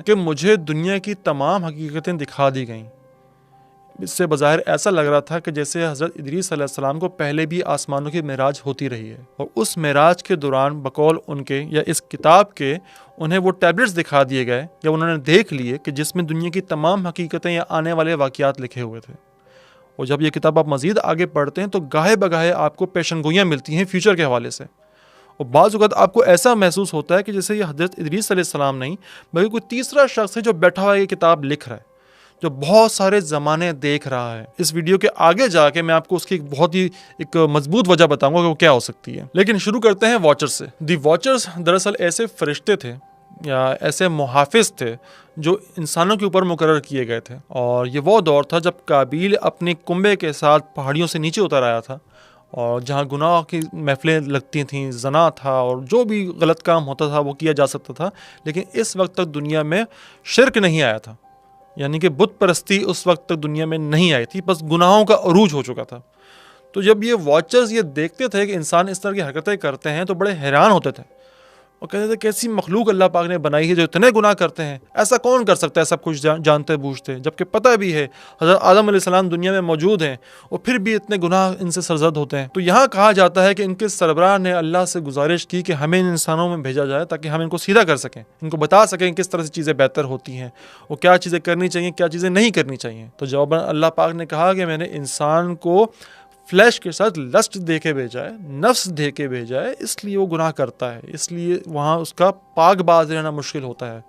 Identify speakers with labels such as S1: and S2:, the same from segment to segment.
S1: कि मुझे दुनिया की तमाम हकीकतें दिखा दी गईं। इससे बज़ाहिर ऐसा लग रहा था कि जैसे हज़रत इदरीस अलैहिस्सलाम को पहले भी आसमानों की मेराज होती रही है, और उस मेराज के दौरान बकौल उनके या इस किताब के उन्हें वो टैबलेट्स दिखा दिए गए या उन्होंने देख लिए कि जिसमें दुनिया की तमाम हकीकतें या आने वाले वाक़यात लिखे हुए थे। और जब ये किताब आप मज़ीद आगे पढ़ते हैं तो गाहे बगाहे आपको पेशनगोइयाँ मिलती हैं फ्यूचर के हवाले से, और बाज़ औक़ात आपको ऐसा महसूस होता है कि जैसे ये हज़रत इदरीस अलैहिस्सलाम नहीं बल्कि कोई तीसरा शख्स है जो बैठा हुआ ये किताब लिख रहा है, जो बहुत सारे ज़माने देख रहा है। इस वीडियो के आगे जाके मैं आपको उसकी एक बहुत ही एक मजबूत वजह बताऊंगा कि वो क्या हो सकती है। लेकिन शुरू करते हैं वॉचर्स से। दी वॉचर्स दरअसल ऐसे फरिश्ते थे या ऐसे मुहाफिज थे जो इंसानों के ऊपर मुकर्रर किए गए थे, और ये वो दौर था जब काबिल अपने कुंबे के साथ पहाड़ियों से नीचे उतर आया था, और जहाँ गुनाह की महफिलें लगती थीं, जना था और जो भी गलत काम होता था वो किया जा सकता था। लेकिन इस वक्त तक दुनिया में शिरक नहीं आया था, यानी कि बुत परस्ती उस वक्त तक दुनिया में नहीं आई थी, बस गुनाहों का अरूज हो चुका था। तो जब ये वॉचर्स ये देखते थे कि इंसान इस तरह की हरकतें करते हैं तो बड़े हैरान होते थे और कहते थे कैसी मखलूक अल्लाह पाक ने बनाई है जो इतने गुनाह करते हैं, ऐसा कौन कर सकता है सब कुछ जानते बूझते, जबकि पता भी है हज़रत आदम अलैहिस्सलाम दुनिया में मौजूद हैं और फिर भी इतने गुनाह इनसे सरजद होते हैं। तो यहाँ कहा जाता है कि इनके सरबराह ने अल्लाह से गुजारिश की कि हमें इन इंसानों में भेजा जाए ताकि हम इनको सीधा कर सकें, इनको बता सकें किस तरह से चीज़ें बेहतर होती हैं और क्या चीज़ें करनी चाहिए, क्या चीज़ें नहीं करनी चाहिए। तो जवाबन अल्लाह पाक ने कहा कि मैंने इंसान को फ्लैश के साथ लस्ट दे के भेजा है, नफ्स दे के भेजा है, इसलिए वो गुनाह करता है, इसलिए वहाँ उसका पाकबाज रहना मुश्किल होता है।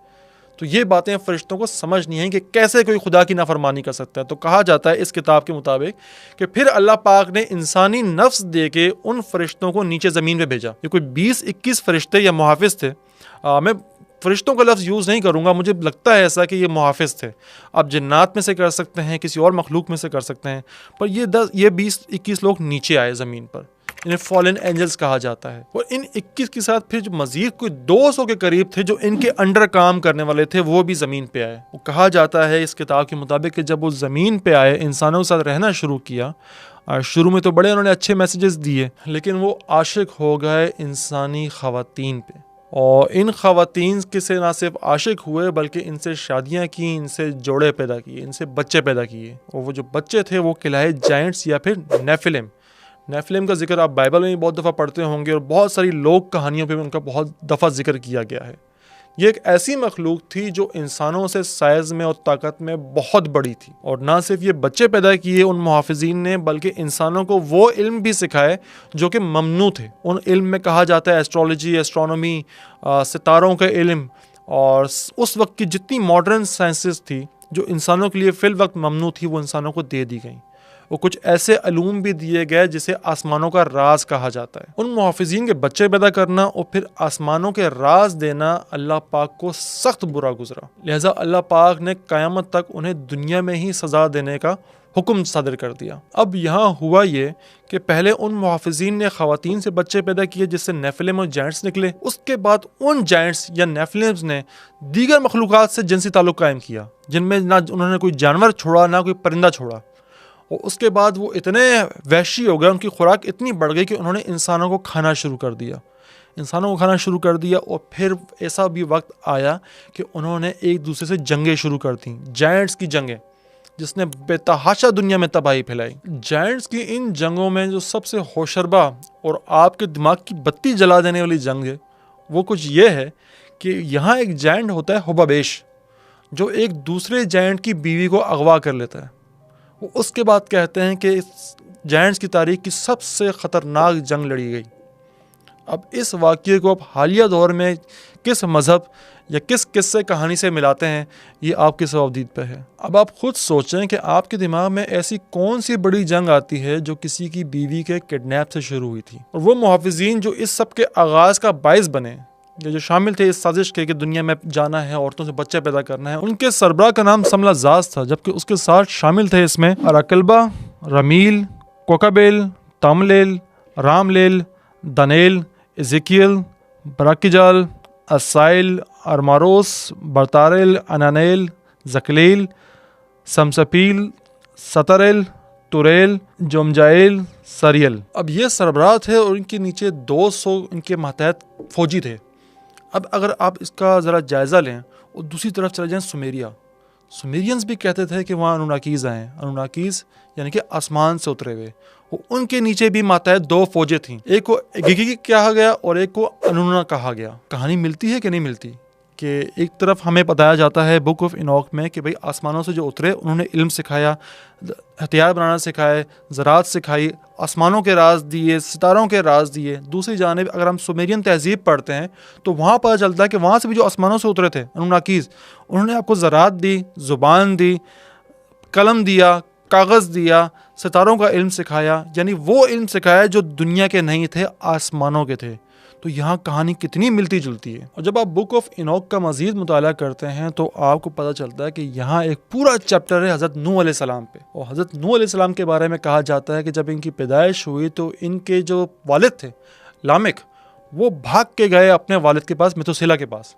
S1: तो ये बातें फरिश्तों को समझ नहीं है कि कैसे कोई खुदा की नाफरमानी कर सकता है। तो कहा जाता है इस किताब के मुताबिक कि फिर अल्लाह पाक ने इंसानी नफ्स दे के उन फरिश्तों को नीचे ज़मीन पे भेजा। ये कोई 20-21 फरिश्ते या मुहाफिज थे। मैं फरिश्तों का लफ्ज़ यूज़ नहीं करूँगा, मुझे लगता है ऐसा कि ये मुहाफिज थे। आप जिन्नात में से कर सकते हैं, किसी और मखलूक में से कर सकते हैं, पर ये 20-21 लोग नीचे आए ज़मीन पर, इन्हें फॉलन एंजल्स कहा जाता है। और इन 21 के साथ फिर जो मजीद कोई 200 के करीब थे जो इनके अंडर काम करने वाले थे, वो भी ज़मीन पे आए। वो कहा जाता है इस किताब के मुताबिक कि जब वो ज़मीन पे आए, इंसानों के साथ रहना शुरू किया, शुरू में तो बड़े उन्होंने अच्छे मैसेजेस दिए, लेकिन वो आशिक हो गए इंसानी ख़वातीन पे, और इन ख़वातीन के से ना सिर्फ आशिक हुए बल्कि इनसे शादियाँ की, इनसे जोड़े पैदा किए, इनसे बच्चे पैदा किए। और वो जो बच्चे थे वो कहलाए जायंट्स या फिर नेफिलिम। नेफिलिम का जिक्र आप बाइबल में भी बहुत दफ़ा पढ़ते होंगे और बहुत सारी लोक कहानियों पे भी उनका बहुत दफ़ा जिक्र किया गया है। ये एक ऐसी मखलूक थी जो इंसानों से साइज़ में और ताकत में बहुत बड़ी थी, और ना सिर्फ ये बच्चे पैदा किए उन मुहाफिजीन ने, बल्कि इंसानों को वो इल्म भी सिखाए जो कि ममनू थे। उन इल्म में कहा जाता है एस्ट्रोलॉजी, एस्ट्रोनॉमी, सितारों का इल्म, और उस वक्त की जितनी मॉडर्न साइंसेस थी जो इंसानों के लिए फ़िल वक्त ममनू थी, वो इंसानों को दे दी गई। और कुछ ऐसे अलूम भी दिए गए जिसे आसमानों का राज कहा जाता है। उन मुहाफिजीन के बच्चे पैदा करना और फिर आसमानों के राज देना अल्लाह पाक को सख्त बुरा गुजरा, लिहाजा अल्लाह पाक ने क़यामत तक उन्हें दुनिया में ही सज़ा देने का हुक्म सादर कर दिया। अब यहाँ हुआ ये कि पहले उन मुहाफिजीन ने ख़वातीन से बच्चे पैदा किए जिससे नेफिलिम और जायंट्स निकले। उसके बाद उन जायंट्स या नेफिलिम्स ने दीगर मखलूक़ात से जिनसी ताल्लुक़ कायम किया, जिनमें ना उन्होंने कोई जानवर छोड़ा ना कोई परिंदा छोड़ा। और उसके बाद वो इतने वहशी हो गए, उनकी खुराक इतनी बढ़ गई कि उन्होंने इंसानों को खाना शुरू कर दिया, और फिर ऐसा भी वक्त आया कि उन्होंने एक दूसरे से जंगें शुरू कर दी, जायंट्स की जंगें, जिसने बेतहाशा दुनिया में तबाही फैलाई। जायंट्स की इन जंगों में जो सबसे होशरबा और आपके दिमाग की बत्ती जला देने वाली जंग है वो कुछ ये है कि यहाँ एक जायंट होता है हुबाबेश, जो एक दूसरे जायंट की बीवी को अगवा कर लेता है। वो उसके बाद कहते हैं कि इस जायंट्स की तारीख की सबसे ख़तरनाक जंग लड़ी गई। अब इस वाक़ये को आप हालिया दौर में किस मज़हब या किस किस्से कहानी से मिलाते हैं, ये आपकी सवाबदीद पे है। अब आप ख़ुद सोचें कि आपके दिमाग में ऐसी कौन सी बड़ी जंग आती है जो किसी की बीवी के किडनैप से शुरू हुई थी, और वो मुहाफिजीन जो इस सब के आगाज़ का बाइस बने, जो शामिल थे इस साजिश के कि दुनिया में जाना है, औरतों से बच्चे पैदा करना है। उनके सरबराह का नाम समलाजाज था, जबकि उसके साथ शामिल थे इसमें अराकल्बा, रमील, कोकाबेल, तामलेल, रामलेल, दानेल, इज़ेकियल, बराकिजाल, असाइल, अरमारोस, बरतारेल, अनानेल, जकलील, समसपील, सतरेल, तुरेल, जोमजाइल, सरियल। अब ये सरबराह थे और इनके नीचे 200 इनके मातहत फौजी थे। अब अगर आप इसका ज़रा जायज़ा लें और दूसरी तरफ चले जाएं सुमेरिया। सुमेरियंस भी कहते थे कि वहाँ अनुनाकीज आए। अनुनाकीज यानी कि आसमान से उतरे हुए। उनके नीचे भी माताएं 2 फौजें थीं, एक को गिगी कहा गया और एक को अनुना कहा गया। कहानी मिलती है कि नहीं मिलती कि एक तरफ हमें बताया जाता है बुक ऑफ इनॉक में कि भाई आसमानों से जो उतरे उन्होंने इल्म सिखाया, हथियार बनाना सिखाए, ज़राअत सिखाई, आसमानों के राज दिए, सितारों के राज दिए। दूसरी जानिब अगर हम सुमेरियन तहजीब पढ़ते हैं तो वहाँ पता चलता है कि वहाँ से भी जो आसमानों से उतरे थे अनुनाकीज, उन्होंने आपको ज़राअत दी, ज़ुबान दी, कलम दिया, कागज़ दिया, सितारों का इल्म सिखाया, यानी वो इल्म सिखाया जो दुनिया के नहीं थे, आसमानों के थे। तो यहाँ कहानी कितनी मिलती जुलती है। और जब आप बुक ऑफ इनॉक का मज़ीद मुताला करते हैं तो आपको पता चलता है कि यहाँ एक पूरा चैप्टर है हज़रत नूह अलैहिस्सलाम पे। और हज़रत नूह अलैहिस्सलाम के बारे में कहा जाता है कि जब इनकी पैदाइश हुई तो इनके जो वालिद थे लामिक, वो भाग के गए अपने वालिद के पास, मेथुसेला के पास।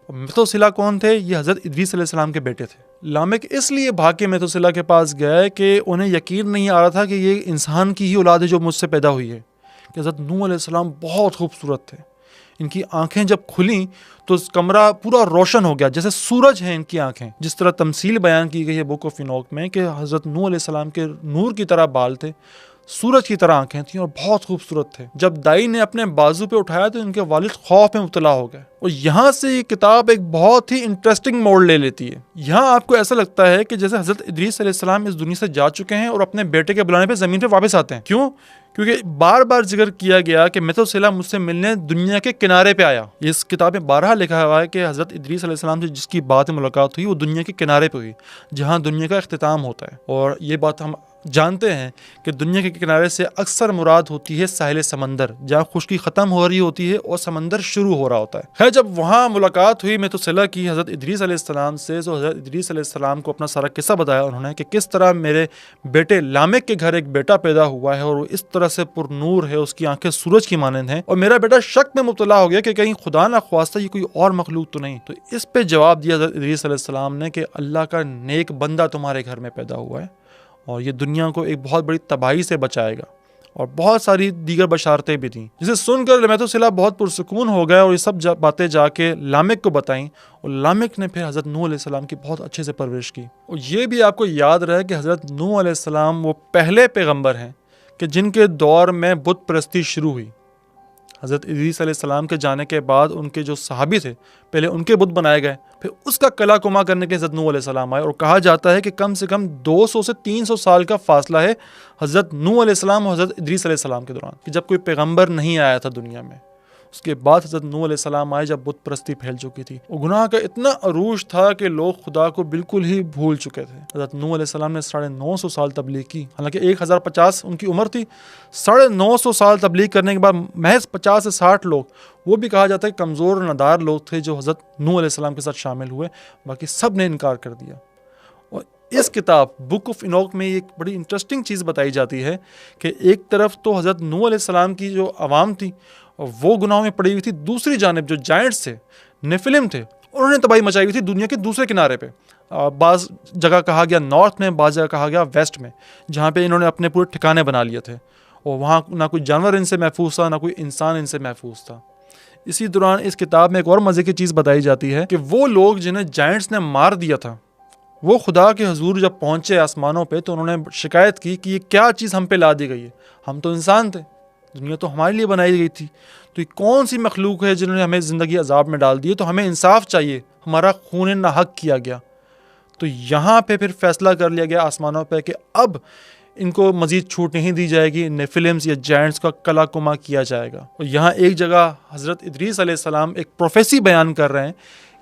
S1: और मेथुसेला कौन थे? ये हज़रत इदरीस अलैहिस्सलाम के बेटे थे। लामिक इसलिए भाग के मेथुसेला के पास गए कि उन्हें यकीन नहीं आ रहा था कि ये इंसान की ही औलाद है जो मुझसे पैदा हुई है। कि हज़रत नूह अलैहिस्सलाम बहुत खूबसूरत थे। इनकी आंखें जब खुलीं तो कमरा पूरा रोशन हो गया, जैसे सूरज हैं इनकी आंखें। जिस तरह तमसील बयान की गई है बुक ऑफ इनॉक में कि हज़रत नूह अलैहिस्सलाम के नूर की तरह बाल थे, सूरज की तरह आंखें थीं और बहुत खूबसूरत थे। जब दाई ने अपने बाजू पे उठाया तो इनके वालिद खौफ में मुब्तला हो गए। और यहाँ से ये किताब एक बहुत ही इंटरेस्टिंग मोड़ ले लेती है। यहाँ आपको ऐसा लगता है कि जैसे हज़रत इदरीस अलैहिस्सलाम इस दुनिया से जा चुके हैं और अपने बेटे के बुलाने पे ज़मीन पे वापस आते हैं। क्यों? क्योंकि बार बार जिक्र किया गया कि मेथुसेला मुझसे मिलने दुनिया के किनारे पे आया। इस किताब में 12 लिखा हुआ है कि हज़रत इदरीस अलैहिस्सलाम से जिसकी बात मुलाकात हुई वो दुनिया के किनारे पे हुई, जहाँ दुनिया का इख्तिताम होता है। और ये बात हम जानते हैं कि दुनिया के किनारे से अक्सर मुराद होती है साहिल समंदर, जहाँ खुश्की ख़त्म हो रही होती है और समंदर शुरू हो रहा होता है। खैर, जब वहाँ मुलाकात हुई मेथुसेला की हज़रत इदरीस अलैहिस्सलाम से, तो हज़रत इदरीस अलैहिस्सलाम को अपना सारा किस्सा बताया उन्होंने कि किस तरह मेरे बेटे लामिक के घर एक बेटा पैदा हुआ है और वो इस तरह से पुरनूर है, उसकी आंखें सूरज की मानंद हैं, और मेरा बेटा शक में मुब्तला हो गया कि कहीं खुदा ना ख्वास्ता ये कोई और मखलूक तो नहीं। तो इस पे जवाब दिया हज़रत इदरीस अलैहिस्सलाम ने कि अल्लाह का नेक बंदा तुम्हारे घर में पैदा हुआ है और ये दुनिया को एक बहुत बड़ी तबाही से बचाएगा। और बहुत सारी दीगर बशारतें भी थीं, जिसे सुनकर मेथुसेला बहुत पुरसुकून हो गया और ये सब बातें जाके लामिक को बताईं। और लामिक ने फिर हज़रत नूह अलैहिस्सलाम की बहुत अच्छे से परवरिश की। और ये भी आपको याद रहे कि हज़रत नूह अलैहिस्सलाम वो पहले पैगम्बर हैं कि जिनके दौर में बुत परस्ती शुरू हुई। हज़रत इदरीस अलैहिस्सलाम के जाने के बाद उनके जो सहाबी थे पहले उनके बुत बनाए गए, फिर उसका कला कुमा करने के हज़रत नूह अलैहिस्सलाम आए। और कहा जाता है कि कम से कम 200 से 300 साल का फासला है हज़रत नूह अलैहिस्सलाम और हज़रत इदरीस अलैहिस्सलाम के दौरान, कि जब कोई पैगम्बर नहीं आया था दुनिया में। उसके बाद हज़रत नूह अलैहिस्सलाम आए जब बुत परस्ती फैल चुकी थी और गुनाह का इतना अरूज था कि लोग खुदा को बिल्कुल ही भूल चुके थे। हज़रत नूह अलैहिस्सलाम ने 950 साल तबलीग की, हालांकि 1050 उनकी उम्र थी। 950 साल तबलीग करने के बाद महज 50 से 60 लोग, वो भी कहा जाता है कमज़ोर और नदार लोग थे, जो हज़रत नूह अलैहिस्सलाम के साथ शामिल हुए। बाकी सब ने इनकार कर दिया। और इस किताब बुक ऑफ इनॉक में एक बड़ी इंटरेस्टिंग चीज़ बताई जाती है कि एक तरफ तो हज़रत नूह अलैहिस्सलाम की जो आवाम थी वो गुनाहों में पड़ी हुई थी, दूसरी जानिब जो जायंट्स थे, नेफिलिम थे, उन्होंने तबाही मचाई हुई थी दुनिया के दूसरे किनारे पे। बाज़ जगह कहा गया नॉर्थ में, बाज़ जगह कहा गया वेस्ट में, जहाँ पे इन्होंने अपने पूरे ठिकाने बना लिए थे और वहाँ ना कोई जानवर इनसे महफूज था, ना कोई इंसान इनसे महफूज था। इसी दौरान इस किताब में एक और मज़े की चीज़ बताई जाती है कि वो लोग जिन्हें जायंट्स ने मार दिया था, वो खुदा के हुजूर जब पहुँचे आसमानों पे तो उन्होंने शिकायत की कि ये क्या चीज़ हम पे ला दी गई है, हम तो इंसान थे, दुनिया तो हमारे लिए बनाई गई थी, तो ये कौन सी मखलूक है जिन्होंने हमें ज़िंदगी अजाब में डाल दी है, तो हमें इंसाफ चाहिए, हमारा खून नाहक किया गया। तो यहाँ पे फिर फैसला कर लिया गया आसमानों पे कि अब इनको मज़ीद छूट नहीं दी जाएगी, नेफिलिम्स या जायंट्स का कला कुमा किया जाएगा। और यहाँ एक जगह हज़रत इदरीस अलैहिस्सलाम एक प्रोफेसी बयान कर रहे हैं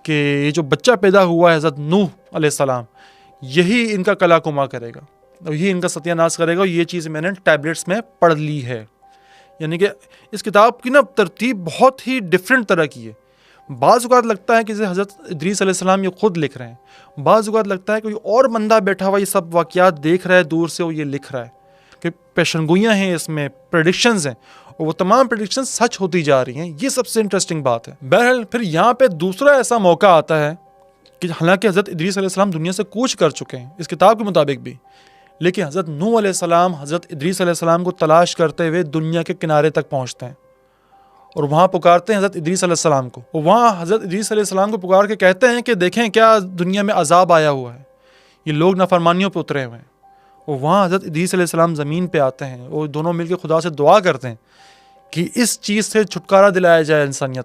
S1: कि ये जो बच्चा पैदा हुआ है हज़रत नूह अलैहिस्सलाम, यही इनका कला कुमा करेगा और यही इनका सत्यानाश करेगा। और ये चीज़ मैंने टैबलेट्स में पढ़ ली है। यानी कि इस किताब की ना तरतीब बहुत ही डिफरेंट तरह की है। बाज़ औक़ात लगता है कि जैसे हज़रत इदरीस अलैहिस्सलाम ये खुद लिख रहे हैं, बाज़ औक़ात लगता है कोई और बंदा बैठा हुआ ये सब वाक़यात देख रहा है दूर से और ये लिख रहा है, कि पेशनगोइयाँ हैं इसमें, प्रेडिक्शंस हैं और वो तमाम प्रेडिक्शंस सच होती जा रही हैं। ये सबसे इंटरेस्टिंग बात है। बहरहाल फिर यहाँ पे दूसरा ऐसा मौका आता है कि हालांकि हज़रत इदरीस अलैहिस्सलाम दुनिया से कूच कर चुके हैं इस किताब के मुताबिक भी, लेकिन हज़रत नूह अलैहिस्सलाम हज़रत इदरीस अलैहिस्सलाम को तलाश करते हुए दुनिया के किनारे तक पहुँचते हैं और वहाँ पुकारते हैं हज़रत इदरीस अलैहिस्सलाम को। और वहाँ हज़रत इदरीस अलैहिस्सलाम को पुकार के कहते हैं कि देखें क्या दुनिया में अजाब आया हुआ है, ये लोग नाफरमानियों पे उतरे हुए हैं। और वहाँ हज़रत इदरीस अलैहिस्सलाम ज़मीन पे आते हैं और दोनों मिलकर खुदा से दुआ करते हैं कि इस चीज़ से छुटकारा दिलाया जाए इंसानियत